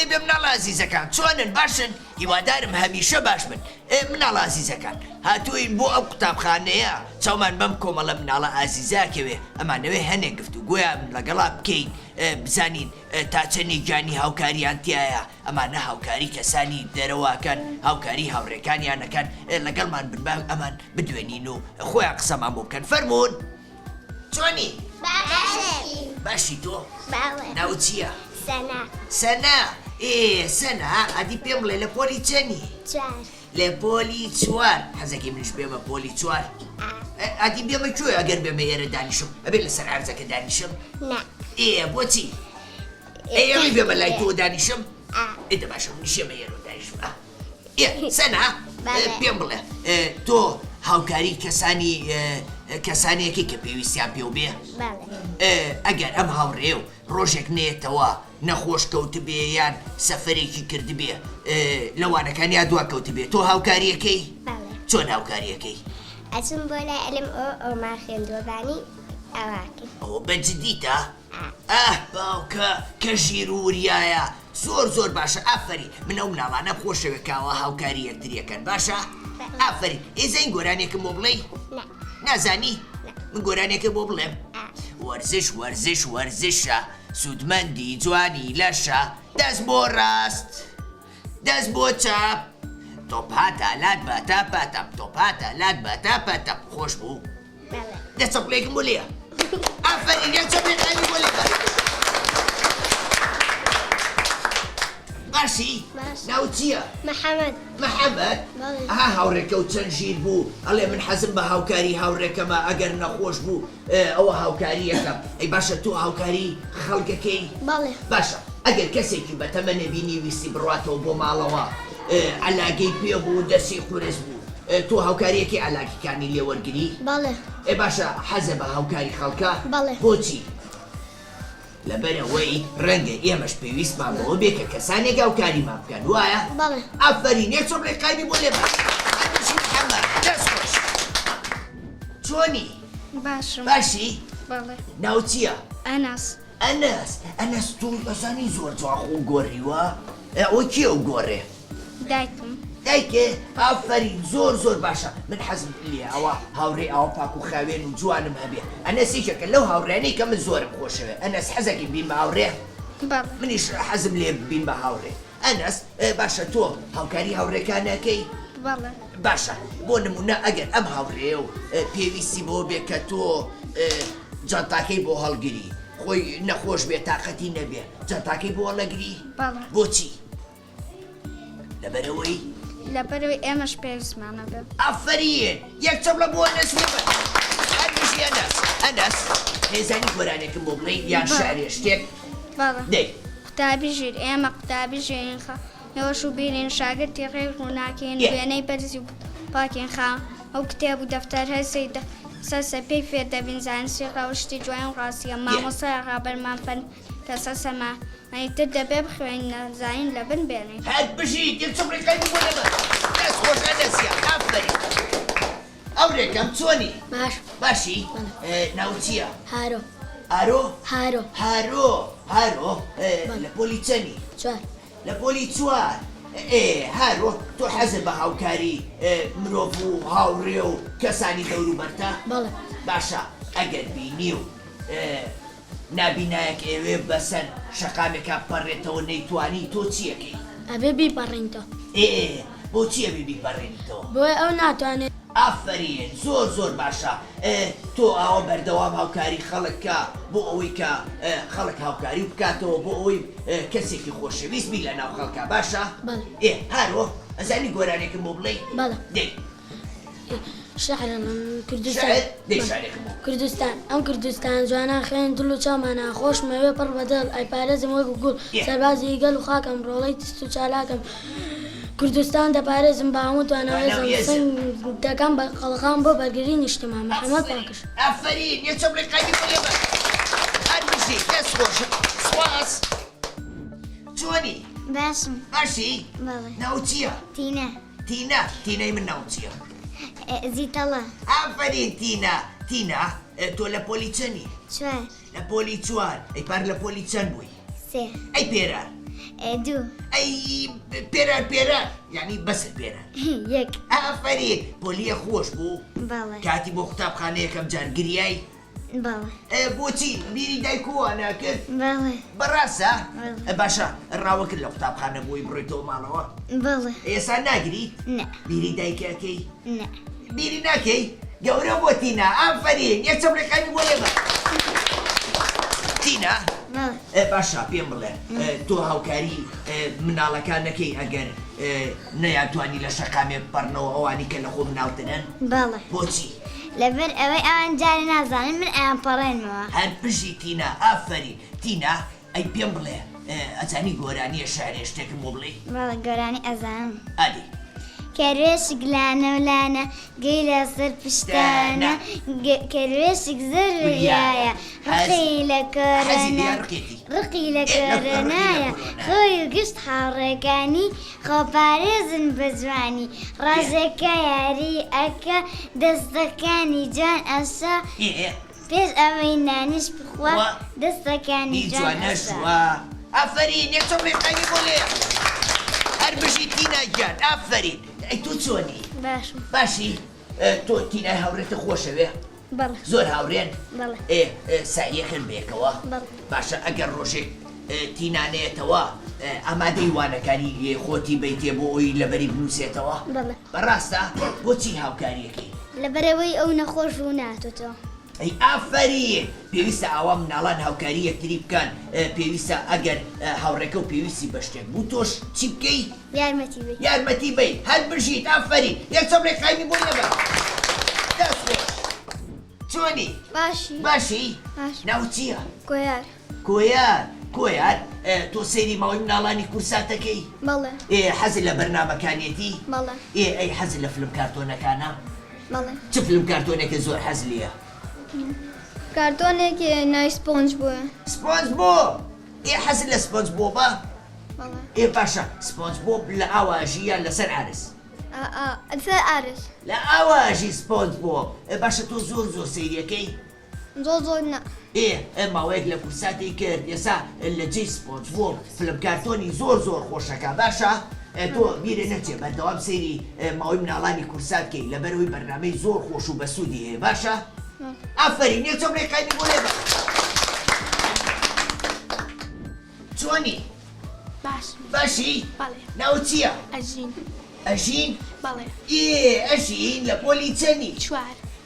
لێ بێ مناڵە ئازیزەکان چۆنن باشن هیوادارم هەمیشە باش بن مناڵە ئازیزەکان هاتووین بۆ ئەو قوتابخانەیە چاومان بەم کۆمەڵە مناڵە ئازیزاکەوێ ئەمانەوێ هەنێک گفتوگۆیان لەگەڵا بکەین بزانین تا چەندی گیانی هاوکاریان تایە ئەمانە هاوکاری کەسانی دەرەوەکەن هاوکاری هاوڕێکانیانەکەن لەگەڵمان بنبا ئەمان بدوێنین و خۆیان قسەمان بۆ بکەن فەرموون چۆنی باشی تۆ ناو چییە؟ سەنا سەنا ئەدی پێم بڵێ لە پۆلی چەندی؟ لە پۆلی 4 حەزەکی منش بێمە پۆلی 4 ئەدی بێمە کوێ ئەگەر بێمە ئێرە دانیشم ئەبێت لەسەر عەرزەکە دانیشم؟ بۆچی؟ ئێوەی بێمە لای تۆ دانیشم؟ ئێدە باشە منیشێمە ئێرە دانیشم سەنا پێم بڵێ تۆ هاوکاری کەسانێکی کە پێویستیان پێ بێ ئەگەر ئەم هاوڕێ و ڕۆژێک نێتەوە نەخۆش کەوت بێ یان سەفەرێکی کرد بێ لەوانەکانیا دوا کەوت بێ تۆ هاوکاریەکەی؟ چۆن هاوکاریەکەی؟ ئەچم بۆ لای ئەلم ئەومان خوێندووەبانی ئەواکەی ئەوە بەجددیتە؟ باوکە کە ژیرورایە زۆر باشە ئافەری من ئەو مناڵانە خۆشەوێکاوە هاوکاری یەکتریەکەن باشە؟ ئافەری ئێزەین گۆرانێکم بۆ بڵێ؟ نازانی؟ من گۆرانێکە بۆ بڵێم وەرزشە سوودمەندی جوانی لەشە دەست بۆ ڕاست دەست بۆ چاپ تۆپ هاتە لات بەتە پەتەم تۆپ هاتە لات بەتە پەتەم خۆش بوو؟ دەچەپڵێکم بۆ لێە ئافەری یەکچەپێکانی بۆ لێ باشی؟ ناو چییە؟ محەممەد هاوڕێکە و چەند ژیر بوو ئەڵێ من حەزم بە هاوکاری هاوڕێکەمە ئەگەر نەخۆش بوو ئەوە هاوکاریەکەم ئەی باشە تۆ هاوکاری خەڵکەکەی؟ باشە ئەگەر کەسێکی بەتەمە نەبینی ویستی بڕاتەوە بۆ ماڵەوە ئەلاگەی پێ بوو دەستی قورس بوو تۆ هاوکاریەکی ئالاگیەکانی لێوەرگری؟ ئێ باشە حەزە بە هاوکاری خەڵکە؟ بۆچی؟ لەبەرەوەی ڕەنگە ئێمەش پێویستمان بەوە بێ کە کەسانێک هاوکاریمان بکەن وایە؟ ئافەرین یەک چۆم ڕێکخانی بۆ لێ باش محەممەد دەست خۆش چۆنی؟ باشی؟ ناو چییە؟ ئەنەس تۆ ئەزانی زۆر جوانخۆ گۆڕیوە؟ ئەوە کێ ئەو گۆڕێ؟ دایکێ ئافەرین زۆر باشە من حەزم لێ ئەوە هاوڕێ ئەوە پاک و خاوێن و جوانم هەبێ ئەنەسیشەکە لەو هاوڕێنەی کە من زۆرم خۆشەوێ ئەنەس حەزەکی بین بە هاوڕێ؟ منیش حەزم لێ بین بە هاوڕێ ئەنەس باشە تۆ هاوکاری هاوڕێکانەکەی؟ باشە بۆ نمونە ئەگەر ئەم هاوڕێ و پێویستی بۆ بێ کە تۆ جانتاکەی بۆ هەڵگری خۆی نەخۆش بێ تاقەتی نەبێ جانتاکەی بۆ هەڵەگری؟ بۆچی؟ لەبەرەوەی ئێمەش پێویستمانە بێ ئافەریێن یەک چەپڵە بۆ ئەنەس بێ هەرمیشی ئەنەس هێزانی گۆرانێکم بۆ بڵێ یان شعرێ شتێک دەی قوتابی ژیر ئێمە قوتابی ژێرین خە نەوەش و بینین شاگردی ڕێک ڕووناکەین وێنەی بەرزی و پاکین خاوە ئەو کتێب و دەفتەر هەسەی سەسە پێی فێر دەبین زانستی ڕەوشتی جوان و ڕاستیە مامۆسای ڕابەرمان فەن کە سەسەما ئەیتر دەبێ بخوێن نەزانین لە بن بێنین هەر بژیت یەک چەم ڕێکخانی بۆ لێ باش دەست خۆش ئەنەسیە ئافەرین ئەوڕێکەم چۆنی؟ باشی؟ ناو چییە؟ هارۆ لە پۆلی چەندی؟ لە پۆلی 4 هارۆ تۆ حەزت بە هاوکاری مرۆڤ و هاوڕێ و کەسانی دەوروبەرتە؟ باشە ئەگەر بینی و نابینایەک ئێوێ بەسەر شەقامێکا پەڕێتەوە نەیتوانی تۆ چیەکەی؟ ئەبێ بیپەڕێنیتەوە بۆچی ئەبێ بیپەڕێنیتەوە؟ بۆی ئەو ناتوانێت ئافەرین زۆر باشە تۆ ئاوە بەردەوام هاوکاری خەڵکە بۆ ئەوەی کە خەڵک هاوکاری بکاتەوە بۆ ئەوەی کەسێکی خۆشەویست بی لە ناو خەڵکە باشە؟ هارۆ ئەزانی گۆرانێکم بۆ بڵێ؟ دەی شعرە کوردستان ئەم کوردستان جوانان خوێن دڵ و چاومانە خۆش مەوێ پڕ بەدڵ ئەی پارێزم وەکو گوڵ سەربازی گەل و خاکەم ڕۆڵەی تست و چالاکەم کوردستان دەپارێزم بە هەموو توانەوەی سنگ دەکەم بە خەڵقان بۆ بەرگری نیشتمان محەممەد پاکش ئافەرین یەک چەم ڕێکخانی بۆ لێ باش هەرمیشی دەست خۆش سواس چۆنی؟ باشی؟ ناو چییە؟ تینەی من ناو چییە؟ زیتەڵە ئافەرین تینە تۆ لە پۆلی چەندی؟ لە پۆلی 4 ئەی پار لە پۆلی چەند بووی؟ ئەی پێرە دوو ئەی پێران یعنی بەسەر پێران یەک ئافرین پۆلیە خۆش بوو بەڵێ کاتی بۆ قوتابخانەیەکەم جارگریایی بەڵێ بۆچی بیری دایکۆوە ناکرد بەڵێ بەڕاستە باشە ڕاوەکرد لە قوتابخانە بۆی بڕۆیتەوە ماڵەوە بەڵێ ئێستا ناگریت نە بیری دایکەکەی نە بیری ناکەی گەورە بۆ تینا ئافرین یەک چەمرەکانی بۆ لێبە تینا بەڵێ باشە پێم بڵێ تۆ هاوکاری مناڵەکان نەکەی ئەگەر نەیانتوانی لە شەقامێ بپەڕنەوە ئەوانی کە لە خۆ مناڵتنن بەڵێ بۆچی لەبەر ئەوەی ئەوان جارێ نازانن من ئەیان پەڕێنمەوە هەر پژی تینا ئافرین تینا ئەی پێم بڵێ ئەزانی گۆرانیە شارێ شتێکم بۆ بڵێ بەڵێ گۆرانی ئەزانم ئادی کەروێشک لانە و لانە گەی لە سەر پشتانە کەروێشک زەرریایە ڕقی لە کۆرەنە ڕقی لە کۆرەنایە خۆی و گشت هاوڕێکانی خۆپارێزن بە جوانی ڕازەکە یاری ئەکە دەستەکانی جوان ئەشا پێش ئەوەی نانیش بخوا دەستەکانی جوان ئەشوا ئافرین یەک چۆمێکانی بۆ لێ هەر بژی تینا گیان ئافرین ئەی تۆ چۆنی باشم باشی تۆ تینای هاوڕێتە خۆشەوێ بەڵێ زۆر هاوڕێن بەڵێ سایەکەن بێکەوە بەڵێ باشە ئەگەر ڕۆژێک تینانەیەتەوە ئامادەی وانەکانی خۆتی بیتێ بۆ ئەوی لەبەری بنووسێتەوە بەڵێ بەڕاستە بۆچی هاوکاریەکەی لەبەرەوەی ئەو نەخۆش و ناتۆتەوە ئەی ئافرین پێویستە ئاوا مناڵان هاوکاری یەکتری بکەن پێویستە ئەگەر هاوڕێکە و پێویستی بە شتێک بوو تۆش چی بکەی یارمەتی بێ یارمەتی بی هەر بژیت ئافرین یەک چەمرێکانی بۆ لێبە دەست خۆش چۆنی باشی باشی باش ناو چییە گۆیار کۆیار تۆ سەیری ماوەی مناڵانی کورساتەکەی بەڵێ حەزی لە بەرنامەکانیەتی بەڵێ ئەی حەزی لە فلم کارتۆنەکانە بەڵێ چ فلم کارتۆنێکە زۆر حەز لێە کارتۆنێکی ناوی سپۆنج بووە سپۆنج بۆ حەزی لە سپۆنج بۆ بە بەڵێ باشە سپۆنج بۆ لە ئاواژیە لەسەر عرس ئەسەر ئارس لە ئاواژی سپۆنج بۆ باشە تۆ زۆر سەیریەکەی زۆر نە ماوەیەک لە کورساتی کرد ئێسا لە جێی سپۆنج بۆ فلم کارتۆنی زۆر خۆشەکە باشە تۆ بیرێ نەچێ بەردەوام سەیری ماوەی مناڵانی کورساتکەی لەبەرەوەی بەرنامەی زۆر خۆش و بەسوودی هەیە باشە ئافرین یەک چەمرێکانی بۆ لێبە چۆنی باشی ناو چییە ئەژین ئەژین لە پۆلی چەنی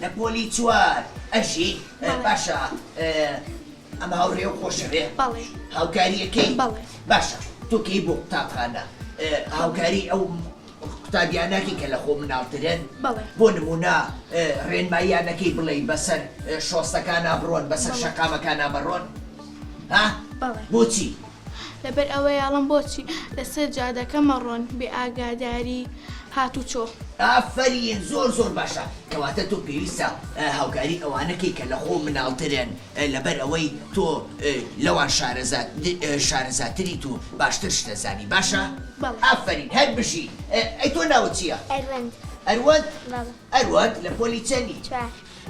لە پۆلی 4 ئەژین باشە ئەمە هاوڕێ و خۆشەوێ هاوکاریەکەی باشە تۆ کەی بۆ قوتابخانە هاوکاری ئەو قوتابیانەکی کە لە خۆ مناڵترن بۆ نمونە ڕێنماییانەکەی بڵێ بەسەر شۆستەکانە بڕۆن بەسەر شەقامەکانە بەڕۆن بۆچی لەبەر ئەوەی یاڵم بۆچی لەسەر جادەکە مەڕۆن بێ ئاگاداری هاتوچۆ ئافرین زۆر باشە کەواتە تۆ پێویستە هاوکاری ئەوانەکەی کە لە خۆ مناڵترن لەبەر ئەوەی تۆ لەوان شارەزاتری تو باشتر شتەزانی باشە ئافرین هەر بژی ئەی تۆ ناوت چییە ئەروەند لە پۆلی چەندی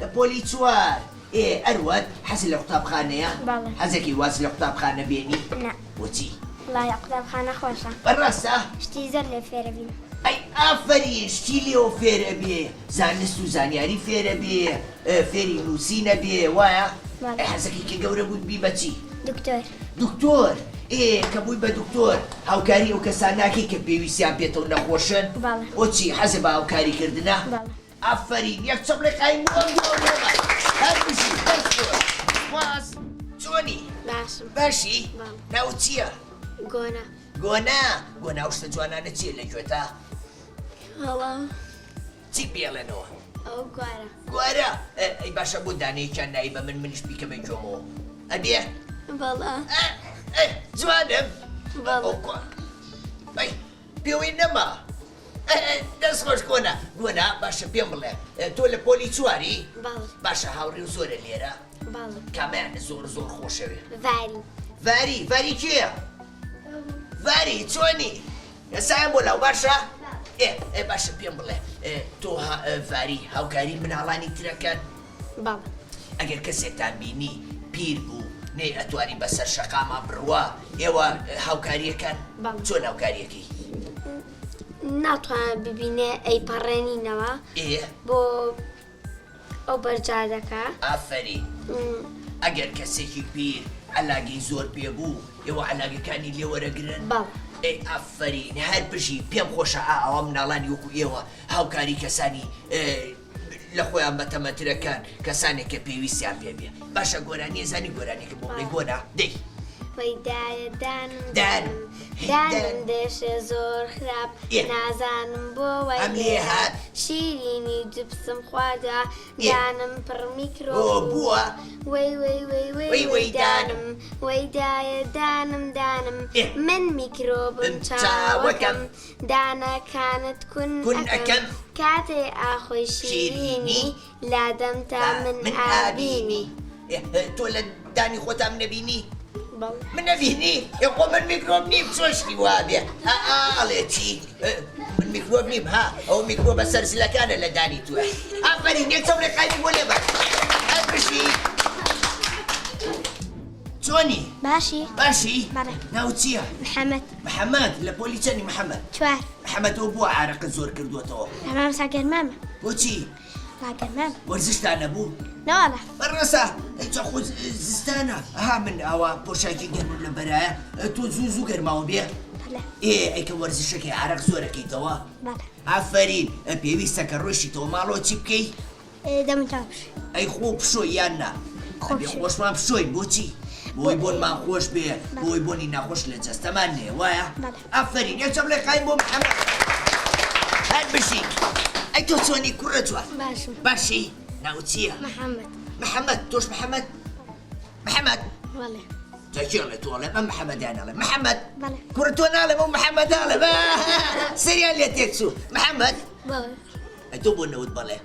لە پۆلی 4 ئەروەند حەزی لە قوتابخانەیە حەزێکی واز لە قوتابخانە بێنی بۆچی وڵای قوتابخانە خۆشە بەڕاستە شتی زۆر لێ فێرە بین ئەی ئافرین شتی لێەوە فێرە بێ زانست و زانیاری فێرە بێ فێری نووسینە بێ وایە حەزەکەی کە گەورە بوون بی بەچی دکتۆر کە بووی بە دکتۆر هاوکاری ئەو کەساناکی کە پێویستیان پێێتەوە نەخۆشن بۆچی حەزە بە هاوکاریکردنە ئافرین یەک چەمرێکای هەر بژی واز چۆنی باشی ناو چییە گۆنا شتە جوانانە چیە لە گوێتە چی پێڵێنەوە گوارە ئەی باشە بۆ دانەیەکیان نایی بە منیش بیکەمە گوێمەوە ئەبێ جوانم پێوەی نەما دەست خۆش گۆنا باشە پێم بڵێ تۆ لە پۆلی 4 باشە هاوڕێ و زۆرە لێرە کامیانە زۆر خۆشەوێ ڤاری کێیە ڤاری چۆنی ئێسایان بۆ لاو باشە باشە پێم بڵێ تۆ ڤاری هاوکاری مناڵانی ترەکەن ئەگەر کەسێکتان بینی پیر بوو نەی ئەتوانی بەسەر شەقامان بڕوە ئێوە هاوکاریەکان بەڵێ. چۆن هاوکاریەکەی ناتوانە ببینێ ئەی پەڕێنینەوە بۆ ئەو بەرجادەکە ئافەری ئەگەر کەسێکی پیر عەلاگەی زۆر پێبوو ئێوە عەلاگەکانی لێ وەرەگرن بەڵێ. ئەی ئافەرین هەر پشی پێم خۆشە ئەوە مناڵانی وەکو ئێوە هاوکاری کەسانی لە خۆیان بەتەمەترەکان کەسانێک کە پێویستیان پێ بێ باشە گۆرانی زانی گۆرانێکە بۆ بڵێ گۆنا دەی وەیدایە دانم. دانم دێشێ زۆر خراپ نازانم بۆ ئەم لێ هات شیرینی جبسم خوادا دانم پڕ میکرۆ بووە وەی دانم وەیدایە دانم من میکرۆبم چاوەکەم دانەکانت کون ئەەکەم کاتێ ئاخۆی شیرینی لادەم تا من ئابینی تۆ لە دانی خۆتام نەبینی من نەبینی خۆ من میکرۆب نیم چۆشتی وابێ ئاڵێ چی من میکرۆب نیم ها ئەو میکرۆبە سەرزلەکانە لە دانی توە ئافرین یەک چەم ڕێقانی بۆ لێ بە هەر بشی چۆنی باشی ناو چییە محەممەد لە پۆلی چەندی محەممەد چوار محەممەد ئەو بووە عارەقت زۆر کردوێتەوە ئەمام ساگەرمامە بۆچی ساگەرمام وەرزشتان نەبوو نەوەڵە بەڕێسە چ خۆ زستانە ئەها من ئەوە پۆشاکی گەرمم لە بەرایە تۆ زوو گەرماوە بێ ئەیکە وەرزشەکەی عارەق زۆرەکەیتەوە ئافرین پێویستە کە ڕۆیشتەوە ماڵەوە چی بکەی دەمتاش ئەی خۆ پشۆی یاننا خۆشمان پشۆی بۆچی بۆی بۆنمان خۆش بێ بۆی بۆنی ناخۆش لە جەستەمان نێ وایە ئافرین یەکچەم لێ قایم بۆ محەممەد هەر بشی ئەی تۆ چۆنی کوڕە جوان باشی ناو چییە محەممەد تۆش محەممەد جاکێڵێ تۆڵێ ئەم محەممەدیانەڵێ محەممەد کوڕ تۆ ناڵێ بۆ محەممەداڵێ سریان لێ تێکچوو محەممەد ئەی تۆ بۆ نەوت بەڵێ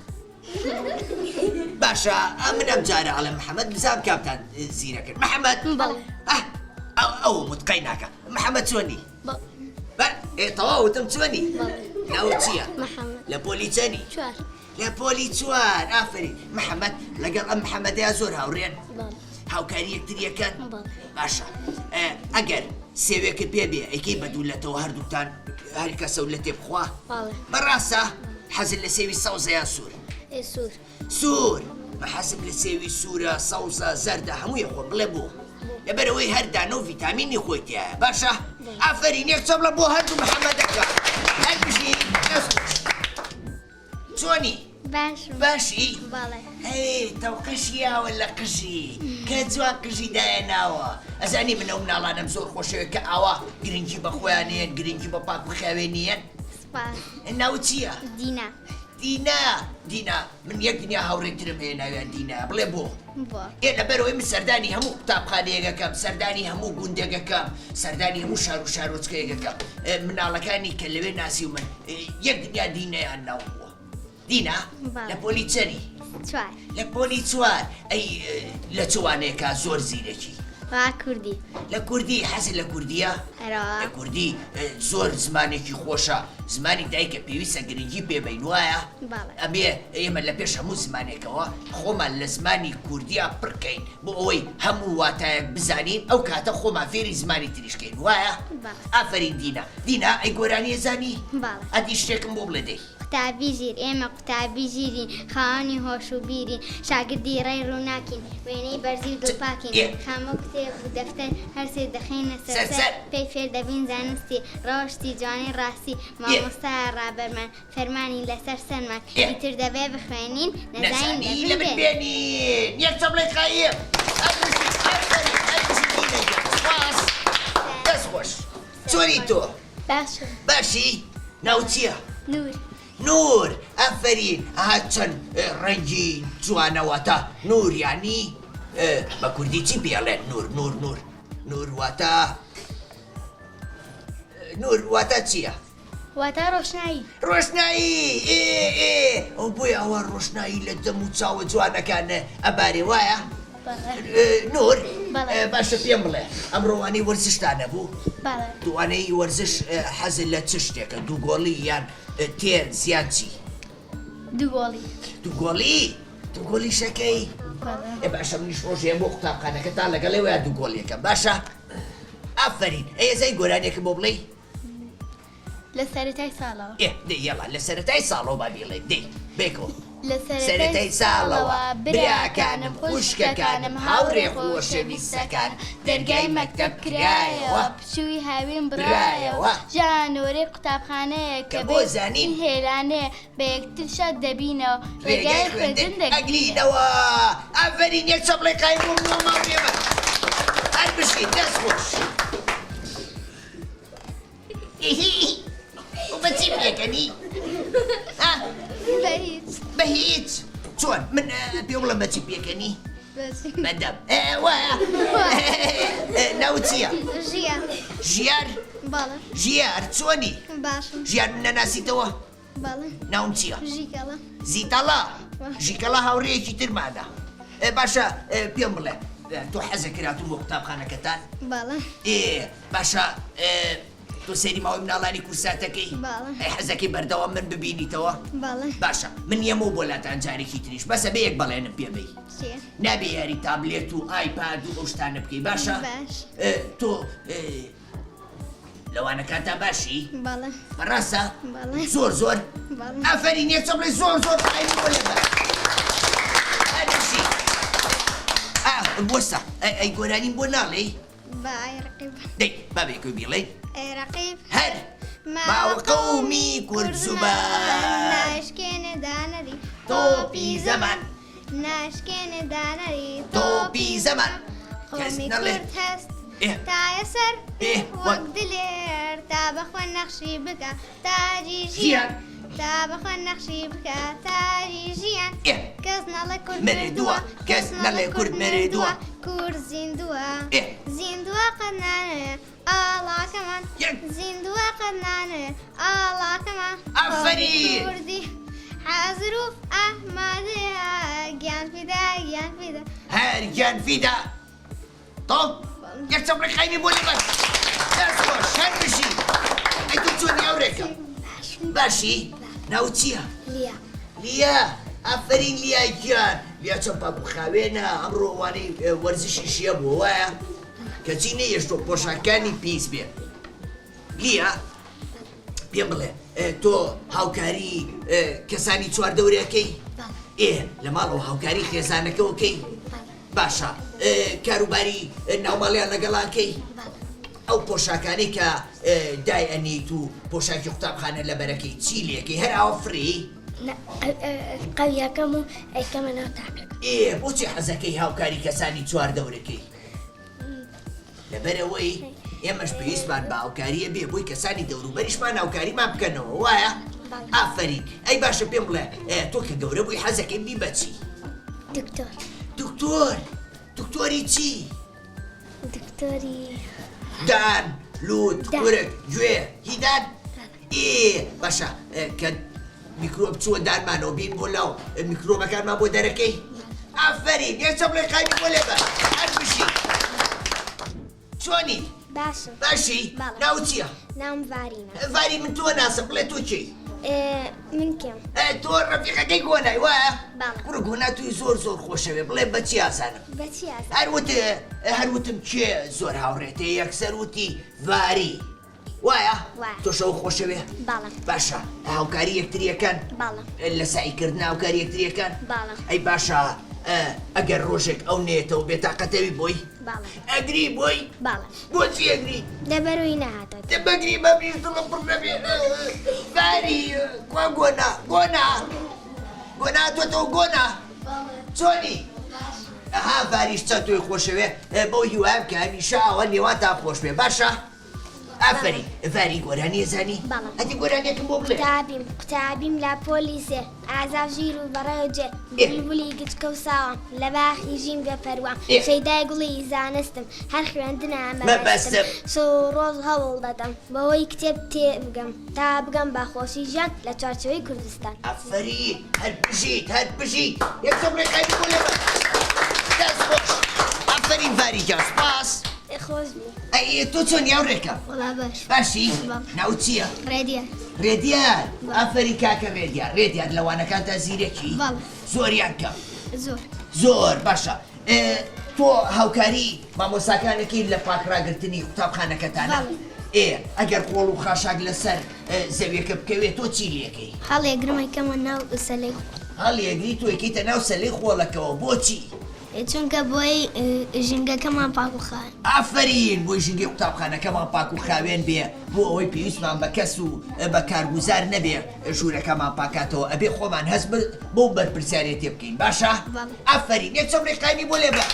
باشە من ئەم جارە ئەڵێ محەممەد بزانام کاپتان زیرەکرد محەممەد ئەو متقەی ناکە محەممەد چۆنی تەواوتم چۆنی ناو چییە لە پۆلی چەنی لە پۆلی چوار ئافرین محەممەد لەگەڵ ئەم محەممەدەیە زۆر هاوڕێن هاوکاری یەکتریەکەن باشە ئەگەر سێوێکت پێ بێ ئەیکەی بەدوولەتەوە هەردووتان هەر کەسە لە تێ بخوا بەڕاستە حەزت لە سێوی سەوزەیە سوور بەحەسب لە سێوی سوورە سەوزە زەردە هەمووی خۆ بڵێ بۆ لەبەرەوەی هەردانە و ڤیتامینی خۆی تایە باشە ئافرین یەک چەم لە بۆ هەردوو محەممەدەکە هەر بژی چۆنی باشی تەو قژیاوە لە قژی کە جوان قژی دایە ناوە ئەزانی من ئەو مناڵانم زۆر خۆشەوە کە ئاوا گرنگی بە خۆیانێن گرنگی بە پاک و خاوێنیان ناو چییە دینا من یەک دنیا هاوڕێکترم هەیە ناویان دینا بڵێ بۆ لەبەرەوەی من سەردانی هەموو قوتابخانەیەکەکەم سەردانی هەموو گوندێگەکەم سەردانی هەموو شار و شارۆچکەیەکەکەم مناڵەکانی کە لەوێ ناسی و من یەک دنیا دینەیان ناو بووە دینا لە پۆلی چەری لە پۆلی چوار ئەی لە چوانەیەکە زۆر زیرەکی کوردی لە کوردی حەزی لە کوردیە لە کوردی زۆر زمانێکی خۆشە زمانی دایکە پێویستە گرنگی پێبین وایە ئەبێ ئێمە لە پێش هەموو زمانێکەوە خۆمان لە زمانی کوردیا پڕکەین بۆ ئەوەی هەموو واتایەک بزانین ئەو کاتە خۆمان فێری زمانی تریشکەین وایە ئافرین دینا ئەی گۆرانی زانی ئەدی شتێکم بۆ بڵێ دەی قوتابی ژیر ئێمە قوتابی ژیرین خاوەنی هۆش و بیرین شاگردی ڕێی ڕووناکین وێنەی بەرزی و دڵپاکین خامە کتێب و دەفتەر هەرسێ دەخینە سەرسەر پێی فێر دەبین زانستی ڕۆشتی جوانی ڕاستی مامۆستایە ڕابەرمان فەرمانی لەسەر سەرمان ئیتر دەبێ بخوێنین نەزانین لەبێنین یەک چەبڵێ قایم دەست خۆش چۆنی تۆ باشی ناو چییە نور ئەفەرین چەند ڕەنگی جوانەوەتە نور یانی بە کوردی چی پێڵێن نور واتە چییە؟ واتە ڕۆشنایی ئەو بۆی ئەوە ڕۆشنایی لە دەم و چاوە جوانەکانە ئەبارێ وایە؟ نور باشە پێم بڵێ ئەمڕۆوانەی وەرزشتانە بوو؟ دووانەی وەرزش حەزت لە چ شتێکە دووگۆڵی یان تێر زیان چی؟ دووگۆڵی دووگۆڵی شەکەی باشە منیش ڕۆژێ بۆ قوتابخانەکەتان لەگەڵێوە دوو گۆڵ یەکەم باشە ئافرین ئەزای گۆرانێکم بۆ بڵێ لە سەرەتای ساڵەوە دەی یەڵا لە سەرەتای ساڵەوە با بێڵێ دەی بێکەوە لە سەرەتای ساڵەوە براکانم خوشکەکانم هاوڕێ خۆشەویستەکان دەرگای مەکتەب کرایەوە پچووی هاوین برایەوە ژانۆرەی قوتابخانەیە کە بۆ زانین هێلانەیە بە یەکتر شەد دەبینەوە ڕێگای خوێندن ئەگرینەوە ئافرین یەک چەپڵی قایبوو ماڵێمە هەر بشین دەست خۆش بەچی پێکەنی بە هیچ چۆن من پێ بڵم بەچی پێکەنی بەدەم وایە ناوت چییە ژیان ژیار بەڵێ ژیار چۆنی باشم ژیار من نەناسیتەوە بەڵێ ناوم چییە ژیکەڵە زیتەڵا ژیکەڵا هاوڕێیەکی ترمانە باشە پێم بڵێ تۆ حەزە کراتون بۆ قوتابخانەکەتان بەڵێ باشە تۆ سەیری ماوەی مناڵانی کورساتەکەی بەڵێ حەزەکەی بەردەوام من ببینیتەوە بەڵێ باشە من یەمە بۆلاتان جارێکی تریش بەسە بە یەک بەڵێنم پێبەی چیە نابێ یاری تابلێت و ئایپاد و ئەو شتانە بکەی باشە باش تۆ لەوانە کاتا باشی بەڵێ ڕاستە بەڵێ زۆر زۆر بەڵێ ئافرین یەک چەپڵی زۆر زۆر قایمی بۆ لەبەر هەرشی بۆستا ئەی گۆرانیم بۆ ناڵێ باي رقيب دەی بابێکو بیڵێ رقيب هەر ماوە قەومی کورد زوبان ناشكين دانري تۆپی زەمان ناشكين دانري تۆپی زەمان کەس خۆمی نەڵێ کورد هەست ئێ تا یەسەر ئێ وەک دلێر تا بەخۆ نەخشی بکە تاجی ژیان ژیان تا بەخۆ نەخشی بکە تاجی ژیان ئێ کەس نەڵێ کورد مردووە کەس نەڵێ کورد مردووە کورد زیندووە ئێ زیندووە قەت نانەوێ ئاڵاکەمان یەک زیندووە قەت نانەوێ ئاڵاکەمان ئافرین کوردی حەزر و ئەحمەدەیە گیان فیدا گیان فیدا هەر گیان فیدا تۆ یەک چەپڵی قایمی بۆ لەبەر دەست خۆش هەر بشی ئەی تۆ چۆنی ئەوڕێکە باشی ناوت چییە لیا لیا ئافرین لیای گیان لیا چەمپا بخاوێنە ئەمڕۆ وانەی وەرزشی شیە بووە وایە کەچی نەیەشتۆ پۆشاکانی پیس بێ لیا پێم بڵێ تۆ هاوکاری کەسانی چواردەورەکەی لە ماڵەوە هاوکاری خێزانەکەوەکەی باشە کاروباری ناوماڵیان لەگەڵاکەی ئەو پۆشاکانەی کە دای ئەنیت و پۆشاکی قوتابخانە لە بەرەکەی چی لێکەی هەر ئاوە فری قەویەکەم و ئەیکەمە ناو تاقەکە بۆچی حەزەکەی هاوکاری کەسانی چواردەورەکەی لەبەرەوەی ئێمەش پێویستمان بە هاوکاریە بێ بۆی کەسانی دەوروبەریشمان هاوکاریمان بکەنەوە وایە ئافرین ئەی باشە پێم بڵێ تۆ کە گەورە بووی حەزەکەی بی بەچی دکتۆر دکتۆر دکتۆری چی دکتۆری دان لوت کورک گوێ هیدان باشە کە میکرۆب چووە دانمانەوە بین بۆ لاو میکرۆبەکانمان بۆ دەرەکەی ئافرین یەک چەپڵی قایمی بۆ لێبەر هەر بشی چۆنی باشم باشی بەڵێ. ناو چییە ناوم ڤارینە ڤاری من تۆ ناسم بڵێ تۆ چی من کێم تۆ ڕەفیقەکەی گۆنای وایە بەڵێ. کوڕە گۆنا توی زۆر زۆر خۆشەوێ بڵێ بەچی ئاسانم بەچی ئاسان هەروتم کێ زۆر هاوڕێتێ یەکسەر وتی ڤاری وایە وایە. تۆ شەو خۆشەوێ بەڵێ باشە هاوکاری یەکتریەکان بەڵێ لە سایکردن هاوکاری یەکتریەکان بەڵێ ئەی باشە ئەگەر ڕۆژێک ئەو نێتەوە بێتاقەتەوی بۆی بەڵێ ئەگری بۆی بەڵێ بۆچی ئەگری لەبەرەوەی نەهاتەوە دە بەگری بەبیش دڵم پڕ نەبێ ڤاری کوا گۆنا تۆ گۆنا چۆنی ئەها ڤاریش چەند تۆی خۆشەوێ بۆ هیوام کە هەمیشە ئەوە نێوان تا خۆش بێ باشە ئافرین ڤاری گۆرانی زانی بەڵێ. ئەدی گۆرانێکم بۆ بڵێ قوتابیم لە پۆلیسێ ئازا ژیر و بەڕێوجێ بولبولی گچکە و ساوام لە باخی ژیم بێ پەروام شەیدای گوڵی زانستم هەر خوێندنە مەبەستم. سۆ ڕۆژ هەوڵ دەدەم بەوەی کتێب تێ بگەم تا بگەم بە خۆشی ژیان لە چوارچەوەی کوردستان ئافرین هەر بژیت یەک چەپڵی قایمی بۆ لێبەر دەست خۆش ئافرین ڤاری جان سپاس خۆش بوو ئەی تۆ چۆنی ئەوڕێکە وڵا باش باشی ناو چییە ڕێدیە ڕێدیار ئافری کاکە ڕێدیار لەوانەکان تا زیرەکی بەڵێ. زۆریان کەم زۆر باشە تۆ هاوکاری مامۆستاکانەکەی لە پاکڕاگرتنی قوتابخانەکەتانە ئەگەر قۆڵ و خاشاک لەسەر زەویەکە بکەوێت تۆ چی لەکەی هەڵێگرمەکەمە ناو سەلەی هەڵیەگری تۆ یەکەیتە ناو سەلەی خۆڵەکەەوە بۆچی چونکە بۆی ژینگەکەمان پاک و خاوێن ئافرین بۆی ژینگەی قوتابخانەکەمان پاک و خاوێن بێ بۆ ئەوەی پێویستمان بە کەس و بە کارگوزار نەبێ ژوورەکەمان پاکاتەوە ئەبێ خۆمان هەست بۆ بەرپرسیارەتی بکەین باشە؟ ئافرین یەک چەم ڕێقامی بۆ لێ بە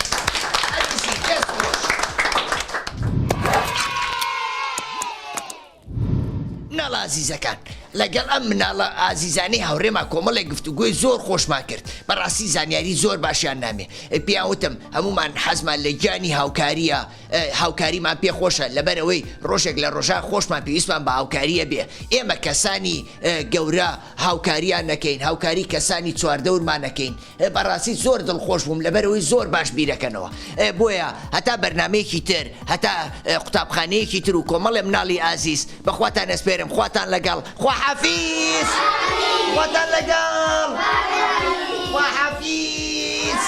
مناڵە ئازیزەکان لەگەڵ ئەم مناڵە ئازیزانەی هاوڕێما کۆمەڵێک گفتوگۆی زۆر خۆشمان کرد بەڕاستی زانیاری زۆر باشیان نامێ پیاوتم هەمومان حەزمان لە گیانی هاوکاریە هاوکاریمان پێ خۆشە لەبەرەوەی ڕۆژێک لە ڕۆژان خۆشمان پێویستمان بە هاوکاریە بێ ئێمە کەسانی گەورە هاوکاریان نەکەین هاوکاری کەسانی چواردەورمان نەکەین بەڕاستی زۆر دڵخۆش بووم لەبەرەوەی زۆر باش بیرەکەنەوە بۆیە هەتا بەرنامەیەکی تر هەتا قوتابخانەیەکی تر و کۆمەڵێ مناڵی ئازیز بەخواتان ئەسپێرم خواتان لەگەڵ خواحافیز خواتان لەگەڵ خواحافیز